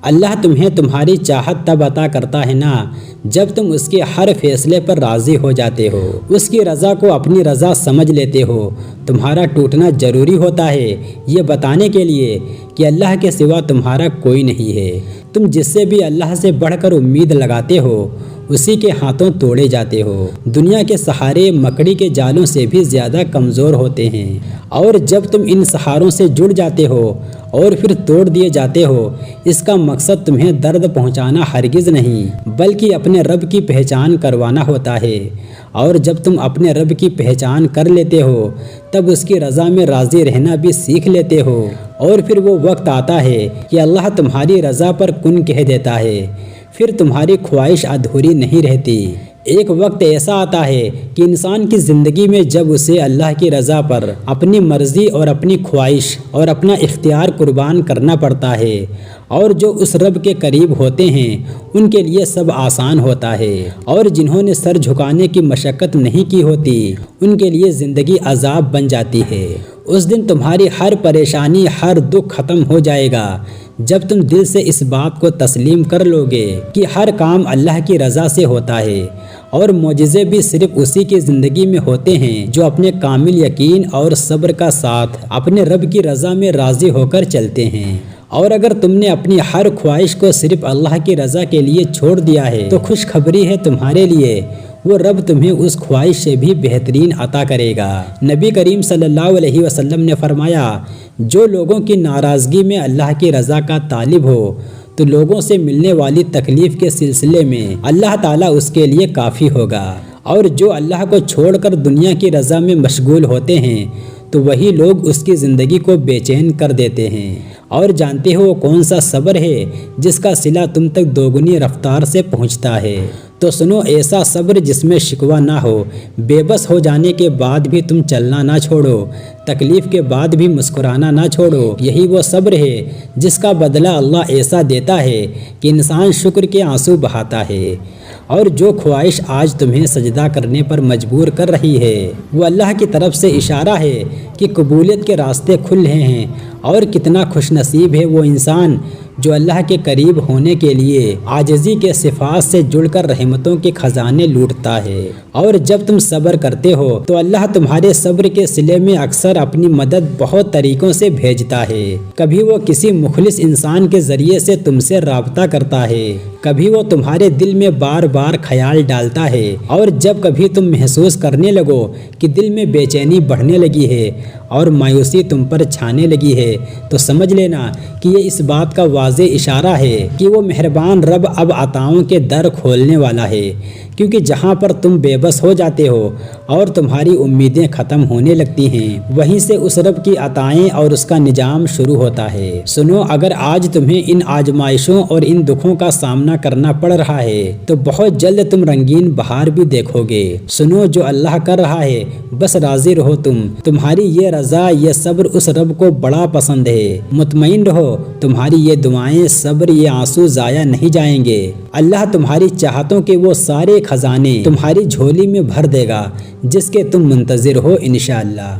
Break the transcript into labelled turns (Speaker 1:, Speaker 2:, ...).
Speaker 1: اللہ تمہیں تمہاری چاہت تب عطا کرتا ہے نا جب تم اس کے ہر فیصلے پر راضی ہو جاتے ہو، اس کی رضا کو اپنی رضا سمجھ لیتے ہو۔ تمہارا ٹوٹنا ضروری ہوتا ہے یہ بتانے کے لیے کہ اللہ کے سوا تمہارا کوئی نہیں ہے۔ تم جس سے بھی اللہ سے بڑھ کر امید لگاتے ہو اسی کے ہاتھوں توڑے جاتے ہو۔ دنیا کے سہارے مکڑی کے جالوں سے بھی زیادہ کمزور ہوتے ہیں، اور جب تم ان سہاروں سے جڑ جاتے ہو اور پھر توڑ دیے جاتے ہو، اس کا مقصد تمہیں درد پہنچانا ہرگز نہیں بلکہ اپنے رب کی پہچان کروانا ہوتا ہے۔ اور جب تم اپنے رب کی پہچان کر لیتے ہو تب اس کی رضا میں راضی رہنا بھی سیکھ لیتے ہو، اور پھر وہ وقت آتا ہے کہ اللہ تمہاری رضا پر کن کہہ دیتا ہے، پھر تمہاری خواہش ادھوری نہیں رہتی۔ ایک وقت ایسا آتا ہے کہ انسان کی زندگی میں جب اسے اللہ کی رضا پر اپنی مرضی اور اپنی خواہش اور اپنا اختیار قربان کرنا پڑتا ہے، اور جو اس رب کے قریب ہوتے ہیں ان کے لیے سب آسان ہوتا ہے، اور جنہوں نے سر جھکانے کی مشقت نہیں کی ہوتی ان کے لیے زندگی عذاب بن جاتی ہے۔ اس دن تمہاری ہر پریشانی، ہر دکھ ختم ہو جائے گا جب تم دل سے اس بات کو تسلیم کر لو گے کہ ہر کام اللہ کی رضا سے ہوتا ہے، اور معجزے بھی صرف اسی کی زندگی میں ہوتے ہیں جو اپنے کامل یقین اور صبر کا ساتھ اپنے رب کی رضا میں راضی ہو کر چلتے ہیں۔ اور اگر تم نے اپنی ہر خواہش کو صرف اللہ کی رضا کے لیے چھوڑ دیا ہے تو خوشخبری ہے تمہارے لیے، وہ رب تمہیں اس خواہش سے بھی بہترین عطا کرے گا۔ نبی کریم صلی اللہ علیہ وسلم نے فرمایا، جو لوگوں کی ناراضگی میں اللہ کی رضا کا طالب ہو تو لوگوں سے ملنے والی تکلیف کے سلسلے میں اللہ تعالیٰ اس کے لیے کافی ہوگا، اور جو اللہ کو چھوڑ کر دنیا کی رضا میں مشغول ہوتے ہیں تو وہی لوگ اس کی زندگی کو بے چین کر دیتے ہیں۔ اور جانتے ہو وہ کون سا صبر ہے جس کا صلہ تم تک دوگنی رفتار سے پہنچتا ہے؟ تو سنو، ایسا صبر جس میں شکوہ نہ ہو، بے بس ہو جانے کے بعد بھی تم چلنا نہ چھوڑو، تکلیف کے بعد بھی مسکرانا نہ چھوڑو۔ یہی وہ صبر ہے جس کا بدلہ اللہ ایسا دیتا ہے کہ انسان شکر کے آنسو بہاتا ہے۔ اور جو خواہش آج تمہیں سجدہ کرنے پر مجبور کر رہی ہے وہ اللہ کی طرف سے اشارہ ہے کہ قبولیت کے راستے کھل رہے ہیں، اور کتنا خوش نصیب ہے وہ انسان جو اللہ کے قریب ہونے کے لیے عاجزی کے صفات سے جڑ کر رحمتوں کے خزانے لوٹتا ہے۔ اور جب تم صبر کرتے ہو تو اللہ تمہارے صبر کے صلے میں اکثر اپنی مدد بہت طریقوں سے بھیجتا ہے۔ کبھی وہ کسی مخلص انسان کے ذریعے سے تم سے رابطہ کرتا ہے، کبھی وہ تمہارے دل میں بار بار خیال ڈالتا ہے، اور جب کبھی تم محسوس کرنے لگو کہ دل میں بے چینی بڑھنے لگی ہے اور مایوسی تم پر چھانے لگی ہے تو سمجھ لینا کہ یہ اس بات کا واضح اشارہ ہے کہ وہ مہربان رب اب عطاؤں کے در کھولنے والا ہے، کیونکہ جہاں پر تم بے بس ہو جاتے ہو اور تمہاری امیدیں ختم ہونے لگتی ہیں وہیں سے اس رب کی عطائیں اور اس کا نظام شروع ہوتا ہے۔ سنو، اگر آج تمہیں ان آزمائشوں اور ان دکھوں کا سامنا کرنا پڑ رہا ہے تو بہت جلد تم رنگین بہار بھی دیکھو گے۔ سنو، جو اللہ کر رہا ہے بس راضی رہو، تمہاری یہ رضا، یہ صبر اس رب کو بڑا پسند ہے۔ مطمئن رہو، تمہاری یہ دعائیں، صبر، یہ آنسو ضائع نہیں جائیں گے۔ اللہ تمہاری چاہتوں کے وہ سارے خزانے تمہاری جھولی میں بھر دے گا جس کے تم منتظر ہو انشاءاللہ۔